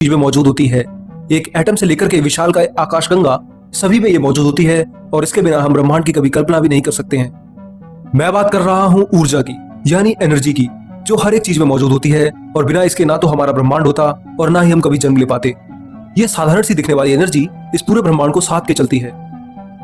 चीज में मौजूद होती है। एक एटम से लेकर के विशाल का आकाशगंगा सभी में ये मौजूद होती है और इसके बिना हम ब्रह्मांड की कभी कल्पना भी नहीं कर सकते हैं। मैं बात कर रहा हूँ ऊर्जा की, यानी एनर्जी की, जो हर एक चीज में मौजूद होती है और बिना इसके ना तो हमारा ब्रह्मांड होता और ना ही हम कभी जन्म ले पाते। ये साधारण सी दिखने वाली एनर्जी इस पूरे ब्रह्मांड को साथ के चलती है।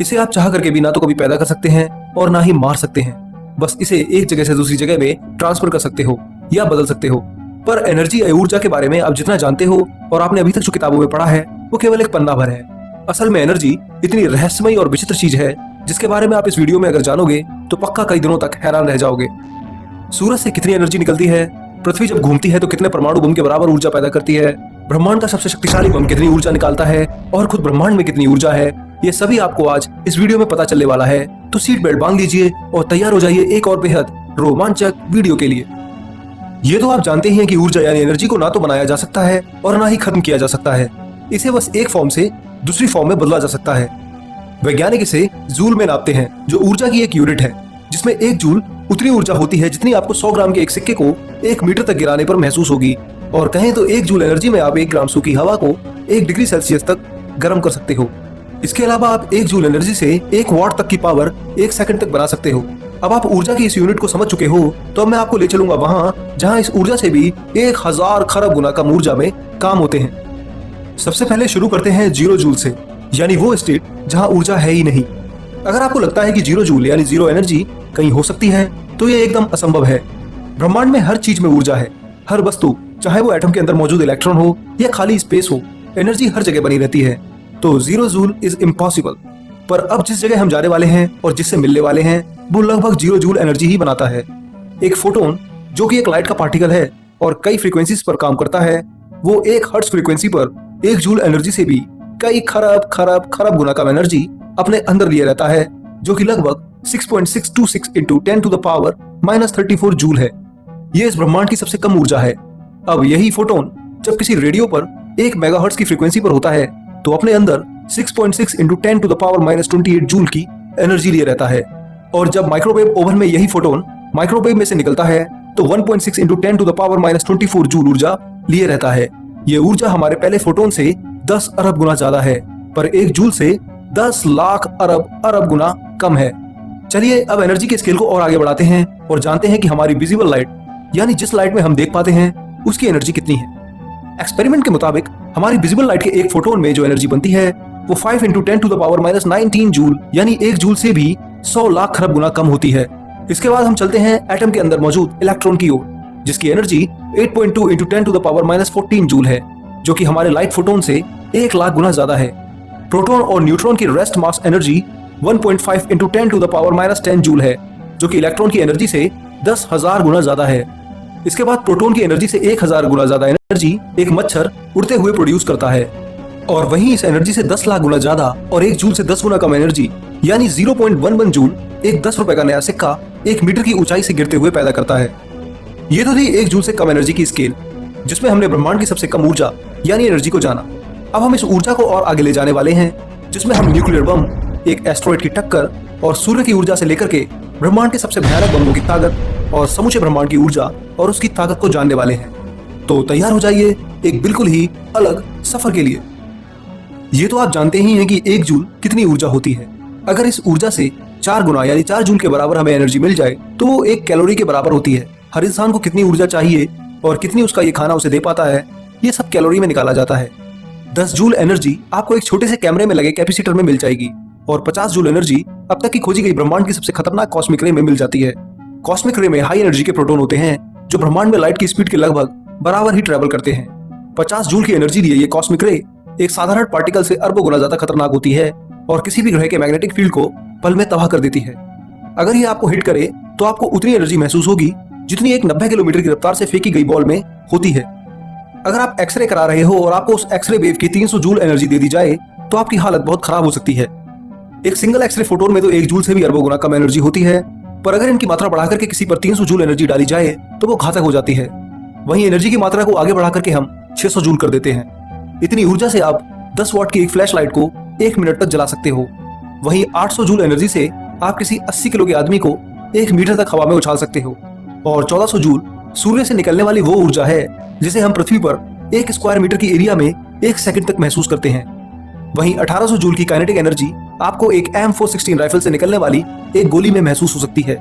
इसे आप चाह करके भी ना तो कभी पैदा कर सकते हैं और ना ही मार सकते हैं, बस इसे एक जगह से दूसरी जगह में ट्रांसफर कर सकते हो या बदल सकते हो। पर एनर्जी या ऊर्जा के बारे में आप जितना जानते हो और आपने अभी तक जो किताबों में पढ़ा है वो केवल एक पन्ना भर है। असल में एनर्जी इतनी रहस्यमयी और विचित्र चीज है जिसके बारे में आप इस वीडियो में अगर जानोगे तो पक्का कई दिनों तक हैरान रह जाओगे। सूरज से कितनी एनर्जी निकलती है, पृथ्वी जब घूमती है तो कितने परमाणु बम के बराबर ऊर्जा पैदा करती है, ब्रह्मांड का सबसे शक्तिशाली बम कितनी ऊर्जा निकालता है और खुद ब्रह्मांड में कितनी ऊर्जा है, ये सभी आपको आज इस वीडियो में पता चलने वाला है। तो सीट बेल्ट बांध लीजिए और तैयार हो जाइए एक और बेहद रोमांचक वीडियो के लिए। ये तो आप जानते ही हैं कि ऊर्जा यानी एनर्जी को ना तो बनाया जा सकता है और ना ही खत्म किया जा सकता है। इसे बस एक फॉर्म से दूसरी फॉर्म में बदला जा सकता है। वैज्ञानिक इसे जूल में नापते हैं, जो ऊर्जा की एक यूनिट है, जिसमें एक जूल उतनी ऊर्जा होती है जितनी आपको 100 ग्राम के एक सिक्के को 1 मीटर तक गिराने पर महसूस होगी। और कहें तो 1 जूल एनर्जी में आप 1 ग्राम सूखी हवा को 1 डिग्री सेल्सियस तक गर्म कर सकते हो। इसके अलावा आप 1 जूल एनर्जी से 1 वॉट तक की पावर 1 सेकंड तक बना सकते हो। अब आप ऊर्जा की इस यूनिट को समझ चुके हो तो अब मैं आपको ले चलूंगा वहां जहां इस ऊर्जा से भी 1000 खरब गुना कम ऊर्जा में काम होते हैं। सबसे पहले शुरू करते हैं 0 जूल से, यानी वो स्टेट जहां ऊर्जा है ही नहीं। अगर आपको लगता है कि 0 जूल यानी 0 एनर्जी कहीं हो सकती है तो ये एकदम असंभव है। ब्रह्मांड में हर चीज में ऊर्जा है, हर वस्तु, चाहे वो एटम के अंदर मौजूद इलेक्ट्रॉन हो या खाली स्पेस हो, एनर्जी हर जगह बनी रहती है। तो 0 जूल इज इम्पॉसिबल। पर अब जिस जगह हम जाने वाले हैं और जिससे मिलने वाले हैं वो लगभग 0 जूल एनर्जी ही बनाता है। एक फोटोन, जो कि एक लाइट का पार्टिकल है और कई फ्रीक्वेंसीज पर काम करता है, वो 1 हर्ट्ज फ्रीक्वेंसी पर 1 जूल एनर्जी से भी कई खरब खरब खरब गुना कम एनर्जी अपने अंदर लिए रहता है, जो कि लगभग 6.626 into 10 to the power -34 joule है। ये इस ब्रह्मांड की सबसे कम ऊर्जा है। अब यही फोटोन जब किसी रेडियो पर 1 मेगाहर्ट्ज की फ्रीक्वेंसी पर होता है तो अपने अंदर 6.6 into 10 to the power -28 joule की एनर्जी लिए रहता है। और जब माइक्रोवेव ओवन में यही फोटोन माइक्रोवेव में से निकलता है तो 1.6 into 10 to the power -24 joule ऊर्जा लिए रहता है। ये ऊर्जा हमारे पहले फोटोन से 10 अरब गुना ज्यादा है, पर 1 जूल से 10 लाख अरब गुना कम है। चलिए अब एनर्जी के स्केल को और आगे बढ़ाते हैं और जानते हैं कि हमारी विजिबल लाइट, यानी जिस लाइट में हम देख पाते हैं, उसकी एनर्जी कितनी है। एक्सपेरिमेंट के मुताबिक हमारी विजिबल लाइट के एक फोटोन में जो एनर्जी बनती है वो 5 into 10 to the power -19 joule, यानी 1 जूल से भी 100 लाख खरब गुना कम होती है। इसके बाद हम चलते हैं एटम के अंदर मौजूद इलेक्ट्रॉन की ओर, जिसकी energy 8.2 into 10 to the power -14 joule है, जो कि हमारे लाइट फोटोन से 1 लाख गुना ज्यादा है। प्रोटॉन और न्यूट्रॉन की rest mass energy 1.5 into 10 to the power -10 joule है, जो कि इलेक्ट्रॉन की एनर्जी से 10,000 गुना ज्यादा है। इसके बाद प्रोटॉन की एनर्जी से 1000 गुना ज्यादा एनर्जी एक मच्छर उड़ते हुए प्रोड्यूस करता है। और वहीं इस एनर्जी से 10 लाख गुना ज्यादा और 1 जूल से 10 गुना कम एनर्जी, यानी 0.11 जूल, एक 10 रुपए का नया सिक्का 1 मीटर की ऊंचाई से गिरते हुए पैदा करता है। ये तो थी 1 जूल से कम एनर्जी की स्केल, जिसमें हमने ब्रह्मांड की सबसे कम ऊर्जा यानी एनर्जी को जाना। अब हम इस ऊर्जा को और आगे ले जाने वाले हैं, जिसमें हम न्यूक्लियर बम, एक एस्ट्रॉइड की टक्कर और सूर्य की ऊर्जा से लेकर के ब्रह्मांड के सबसे भयानक बमों की ताकत और समूचे ब्रह्मांड की ऊर्जा और उसकी ताकत को जानने वाले हैं। तो तैयार हो जाइए एक बिल्कुल ही अलग सफर के लिए। ये तो आप जानते ही हैं कि 1 जूल कितनी ऊर्जा होती है। अगर इस ऊर्जा से 4 गुना यानी 4 जूल के बराबर हमें एनर्जी मिल जाए तो वो 1 कैलोरी के बराबर होती है। हर इंसान को कितनी ऊर्जा चाहिए और कितनी उसका ये खाना उसे दे पाता है, ये सब कैलोरी में निकाला जाता है। 10 जूल एनर्जी आपको एक छोटे से कैमरे में लगे कैपेसिटर में मिल जाएगी और 50 जूल एनर्जी अब तक की खोजी गई ब्रह्मांड की सबसे खतरनाक कॉस्मिक रे में मिल जाती है। कॉस्मिक रे में हाई एनर्जी के प्रोटॉन होते हैं जो ब्रह्मांड में लाइट की स्पीड के लगभग बराबर ही ट्रेवल करते हैं। 50 जूल की एनर्जी लिए ये कॉस्मिक रे एक साधारण पार्टिकल से अरबों गुना ज्यादा खतरनाक होती है और किसी भी ग्रह के मैग्नेटिक फील्ड को पल में तबाह कर देती है। अगर ये आपको हिट करे तो आपको उतनी एनर्जी महसूस होगी जितनी एक 90 किलोमीटर की रफ्तार से फेंकी गई बॉल में होती है। अगर आप एक्सरे करा रहे हो और आपको उस एक्सरे वेव की 300 जूल एनर्जी दे दी जाए तो आपकी हालत बहुत खराब हो सकती है। एक सिंगल एक्सरे फोटोन में तो 1 जूल से भी अरबों गुना कम एनर्जी होती है, पर अगर इनकी मात्रा बढ़ाकर के किसी पर 300 जूल एनर्जी डाली जाए तो वो घातक हो जाती है। वहीं एनर्जी की मात्रा को आगे बढ़ाकर के हम 600 जूल कर देते हैं। इतनी ऊर्जा से आप 10 वॉट की एक फ्लैश लाइट को 1 मिनट तक जला सकते हो। वहीं 800 जूल एनर्जी से आप किसी 80 किलो के आदमी को 1 मीटर तक हवा में उछाल सकते हो। और 1400 जूल सूर्य से निकलने वाली वो ऊर्जा है जिसे हम पृथ्वी पर 1 स्क्वायर मीटर की एरिया में 1 सेकंड तक महसूस करते हैं। वहीं 1800 जूल की काइनेटिक एनर्जी आपको एक M416 राइफल से निकलने वाली एक गोली में महसूस हो सकती है।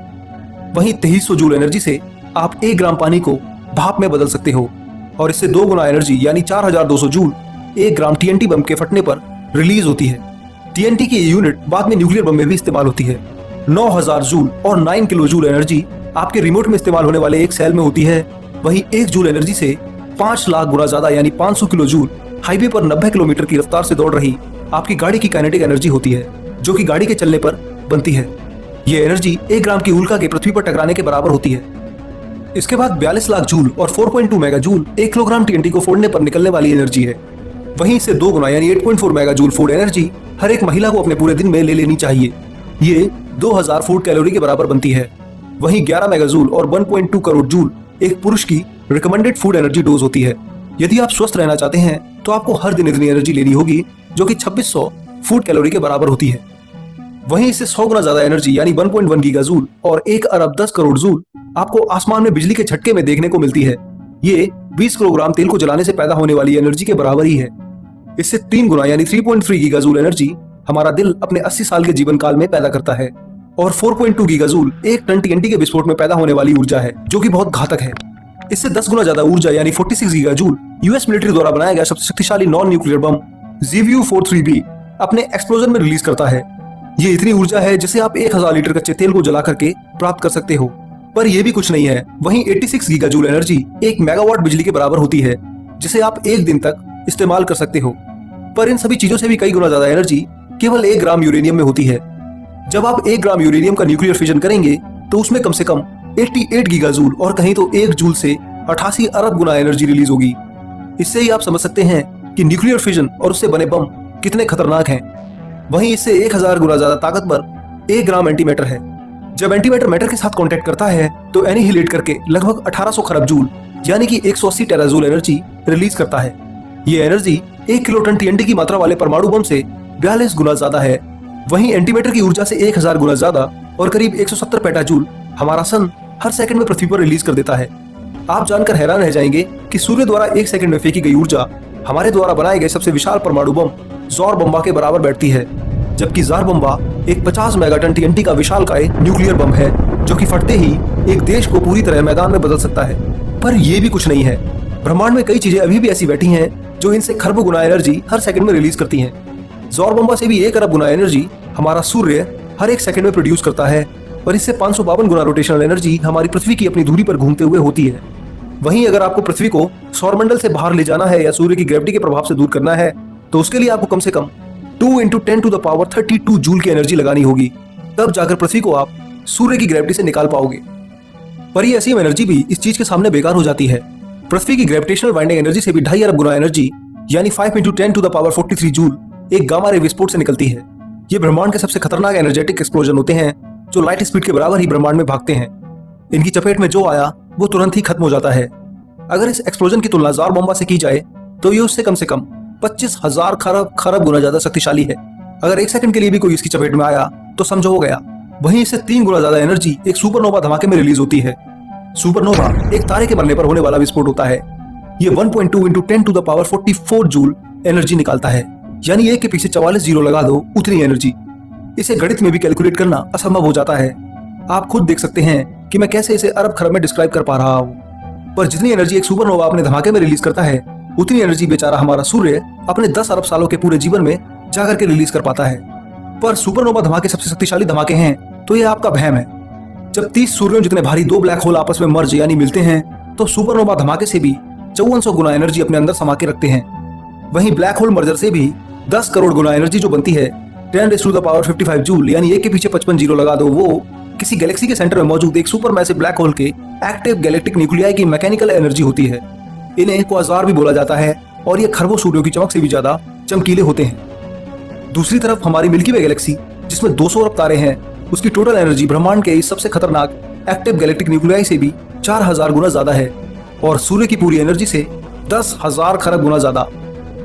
वहीं 2300 जूल एनर्जी से आप 1 ग्राम पानी को भाप में बदल सकते हो और इससे 2 गुना एनर्जी यानी 4200 जूल 1 ग्राम TNT बम के फटने पर रिलीज होती है। TNT की यूनिट बाद में न्यूक्लियर बम में भी इस्तेमाल होती है। 9000 जूल और 9 किलो जूल एनर्जी आपके रिमोट में इस्तेमाल होने वाले एक सेल में होती है। वहीं 1 जूल एनर्जी से 5 लाख गुना ज्यादा यानी 500 किलो जूल हाईवे पर 90 किलोमीटर की रफ्तार से दौड़ रही आपकी गाड़ी की काइनेटिक एनर्जी होती है, जो कि गाड़ी के चलने पर बनती है। ये एनर्जी 1 ग्राम की उल्का के पृथ्वी पर टकराने के बराबर होती है। इसके बाद 42 लाख जूल और 4.2 मेगा जूल 1 किलोग्राम TNT को फोड़ने पर निकलने वाली एनर्जी है। वहीं इससे 2 गुना यानी 8.4 मेगा जूल फूड एनर्जी हर एक महिला को अपने पूरे दिन में ले लेनी चाहिए। ये 2000 फूड कैलोरी के बराबर बनती है। वहीं 11 मेगा जूल और 1.2 करोड़ जूल एक पुरुष की रिकमेंडेड फूड एनर्जी डोज होती है। यदि आप स्वस्थ रहना चाहते हैं तो आपको हर दिन इतनी एनर्जी लेनी होगी, जो कि 2600 फूड कैलोरी के बराबर होती है। वहीं इससे 100 गुना ज्यादा एनर्जी यानी 1.1 गीगा जूल और 1 अरब 10 करोड़ जूल आपको आसमान में बिजली के झटके में देखने को मिलती है। ये 20 किलोग्राम तेल को जलाने से पैदा होने वाली एनर्जी के बराबर ही है। इससे 3 गुना यानी 3.3 गीगा जूल एनर्जी हमारा दिल अपने 80 साल के जीवन काल में पैदा करता है और 4.2 गीगा जूल 1 टन TNT के विस्फोट में पैदा होने वाली ऊर्जा है, जो कि बहुत घातक है। इससे 10 गुना ज्यादा ऊर्जा यानी 46 गीगा जूल यूएस मिलिट्री द्वारा बनाया गया सबसे शक्तिशाली नॉन न्यूक्लियर बम ZVU-43B अपने एक्सप्लोजन में रिलीज करता है। ये इतनी ऊर्जा है जिसे आप 1000 लीटर कच्चे तेल को जला करके प्राप्त कर सकते हो। पर यह भी कुछ नहीं है। वहीं 86 गीगा जूल एनर्जी 1 मेगावाट बिजली के बराबर होती है, जिसे आप 1 दिन तक इस्तेमाल कर सकते हो। पर इन सभी चीजों से भी कई गुना ज्यादा एनर्जी केवल 1 ग्राम यूरेनियम में होती है। जब आप 1 ग्राम यूरेनियम का न्यूक्लियर फिजन करेंगे तो उसमें कम से कम 88 गीगा जूल और कहीं तो 1 जूल से 88 अरब गुना एनर्जी रिलीज होगी। इससे ही आप समझ सकते हैं कि न्यूक्लियर फिजन और उससे बने बम कितने खतरनाक हैं। वहीं इससे 1000 गुना ज्यादा ताकतवर 1 ग्राम एंटीमैटर है। जब एंटीमैटर मैटर के साथ कांटेक्ट करता है तो एनिहिलेट करके लगभग 1800 खरब जूल यानी कि 180 टेराजूल एनर्जी रिलीज करता है। ये एनर्जी 1 किलो टन TNT की मात्रा वाले परमाणु बम से 42 गुना ज्यादा है। वहीं एंटीमैटर की ऊर्जा से 1000 गुना ज्यादा और करीब 170 पेटाजूल हमारा सन हर सेकंड में पृथ्वी पर रिलीज कर देता है। आप जानकर हैरान रह जाएंगे कि सूर्य द्वारा 1 सेकंड में फेंकी गई ऊर्जा हमारे द्वारा बनाए गए सबसे विशाल परमाणु बम ज़ार बम्बा के बराबर बैठती है। जबकि ज़ार बम्बा एक 50 मेगाटन TNT का विशालकाय न्यूक्लियर बम है, जो कि फटते ही एक देश को पूरी तरह मैदान में बदल सकता है। पर यह भी कुछ नहीं है। ब्रह्मांड में कई चीजें अभी भी ऐसी बैठी हैं जो इनसे खरबों गुना एनर्जी हर सेकंड में रिलीज करती हैं। ज़ार बम्बा से भी 1 अरब गुना एनर्जी हमारा सूर्य हर 1 सेकंड में प्रोड्यूस करता है और इससे 552 गुना रोटेशनल एनर्जी हमारी पृथ्वी की अपनी दूरी पर घूमते हुए होती है। वहीं अगर आपको पृथ्वी को सौरमंडल से बाहर ले जाना है या सूर्य की ग्रेविटी के प्रभाव से दूर करना है तो उसके लिए आपको कम से कम 2 × 10⁻32 जूल की एनर्जी लगानी होगी। तब जाकर पृथ्वी को आप सूर्य की ग्रेविटी से निकाल पाओगे। पर ये असीम एनर्जी भी इस चीज के सामने बेकार हो जाती है। पृथ्वी की ग्रेविटेशनल बाइंडिंग एनर्जी से भी 2.5 अरब गुना एनर्जी यानी 5 × 10⁻43 जूल एक गामा रे विस्फोट से निकलती है। ये ब्रह्मांड के सबसे खतरनाक एनर्जेटिक एक्सप्लोजन होते हैं जो लाइट स्पीड के बराबर ही ब्रह्मांड में भागते हैं। इनकी चपेट में जो आया वो तुरंत ही खत्म हो जाता है। अगर इस एक्सप्लोजन की तुलना ज़ार बम्बा से की जाए तो ये उससे कम से कम 25,000 खरब गुना ज्यादा शक्तिशाली है। अगर 1 सेकंड के लिए भी कोई इसकी चपेट में आया तो समझो हो गया। वहीं इससे 3 गुना ज्यादा एनर्जी एक सुपरनोवा धमाके में रिलीज होती है। सुपरनोवा एक तारे के मरने पर होने वाला विस्फोट होता है। ये 1.2 × 10⁻44 जूल एनर्जी निकालता है, यानी 1 के पीछे 44 जीरो लगा दो उतनी एनर्जी। इसे गणित में भी कैलकुलेट करना असंभव हो जाता है। आप खुद देख सकते हैं कि मैं कैसे इसे अरब खरब में डिस्क्राइब कर पा रहा हूँ। पर जितनी एनर्जी एक सुपरनोवा अपने धमाके में रिलीज करता है उतनी एनर्जी बेचारा हमारा सूर्य अपने 10 अरब सालों के पूरे जीवन में जाकर के रिलीज कर पाता है। पर सुपरनोवा धमाके सबसे शक्तिशाली धमाके हैं तो यह आपका वहम है। जब 30 सूर्यों जितने भारी 2 ब्लैक होल आपस में मर्ज यानी मिलते हैं तो सुपरनोवा धमाके से भी 5400 गुना एनर्जी अपने अंदर समा के रखते हैं। वहीं ब्लैक होल मर्जर से भी 10 करोड़ गुना एनर्जी जो बनती है 10⁻55 जूल यानी 1 के पीछे 55 जीरो लगा दो, वो किसी गैलेक्सी के सेंटर में मौजूद एक सुपर मैसिव ब्लैक होल के एक्टिव गैलेक्टिक न्यूक्लियाई की मैकेनिकल एनर्जी होती है। इन्हें क्वाज़ार भी बोला जाता है और ये खरबों सूर्यों की चमक से भी ज्यादा चमकीले होते हैं। दूसरी तरफ हमारी मिल्की वे गैलेक्सी जिसमें 200 अरब तारे हैं, उसकी टोटल एनर्जी ब्रह्मांड के इस सबसे खतरनाक एक्टिव गैलेक्टिक न्यूक्लियाई से भी 4000 गुना ज्यादा है और सूर्य की पूरी एनर्जी से 10,000 खरब गुना ज्यादा।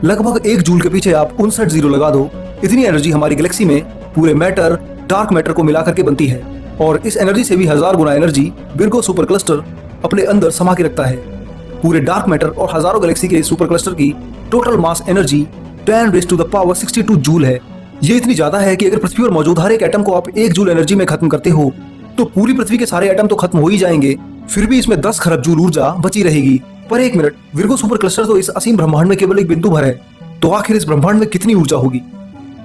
लगभग 1 जूल के पीछे आप 59 जीरो लगा दो, इतनी एनर्जी हमारी गैलेक्सी में पूरे मैटर, डार्क मैटर को मिलाकर के बनती है और इस एनर्जी से भी 1000 गुना एनर्जी विर्गो सुपर क्लस्टर अपने अंदर समा के रखता है। पूरे डार्क मैटर और हजारों गैलेक्सी के सुपर क्लस्टर की टोटल मास एनर्जी 10⁻² जूल है। ये इतनी ज्यादा है कि अगर पृथ्वी पर मौजूद हर एक एटम को आप 1 जूल एनर्जी में खत्म करते हो तो पूरी पृथ्वी के सारे एटम तो खत्म हो ही जाएंगे, फिर भी इसमें 10 खरब जूल ऊर्जा बची रहेगी। पर एक मिनट, विर्गो सुपर क्लस्टर तो इस असीम ब्रह्मांड में केवल एक बिंदु भर है, तो आखिर इस ब्रह्मांड में कितनी ऊर्जा होगी?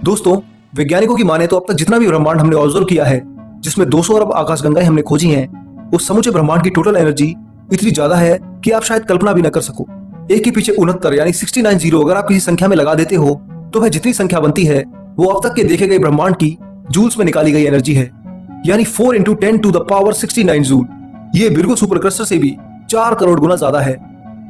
दोस्तों, वैज्ञानिकों की माने तो अब तक जितना भी ब्रह्मांड हमने ऑब्जर्व किया है, जिसमें 200 अरब आकाशगंगाएं हमने खोजी हैं, उस समूचे ब्रह्मांड की टोटल एनर्जी इतनी ज्यादा है कि आप शायद कल्पना भी न कर सको। एक के पीछे 69 यानी 69 जीरो अगर आप किसी संख्या में लगा देते हो तो वह जितनी संख्या बनती है वो अब तक के देखे गए ब्रह्मांड की जूल्स में निकाली गई एनर्जी है, यानी 4 × 10⁻69 जूल। ये विर्गो सुपर क्लस्टर से भी 4 करोड़ गुना ज्यादा है।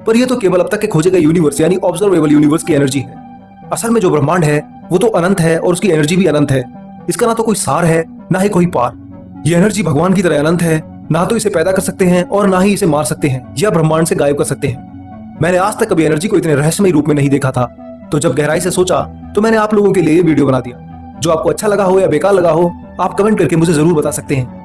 पर यह तो केवल अब तक के खोजे गए यूनिवर्स यानी ऑब्जर्वेबल यूनिवर्स की एनर्जी है। असल में जो ब्रह्मांड है वो तो अनंत है और उसकी एनर्जी भी अनंत है। इसका ना तो कोई सार है ना ही कोई पार। ये एनर्जी भगवान की तरह अनंत है, ना तो इसे पैदा कर सकते हैं और ना ही इसे मार सकते हैं या ब्रह्मांड से गायब कर सकते हैं। मैंने आज तक कभी एनर्जी को इतने रहस्यमय रूप में नहीं देखा था, तो जब गहराई से सोचा तो मैंने आप लोगों के लिए ये वीडियो बना दिया। जो आपको अच्छा लगा हो या बेकार लगा हो, आप कमेंट करके मुझे जरूर बता सकते हैं।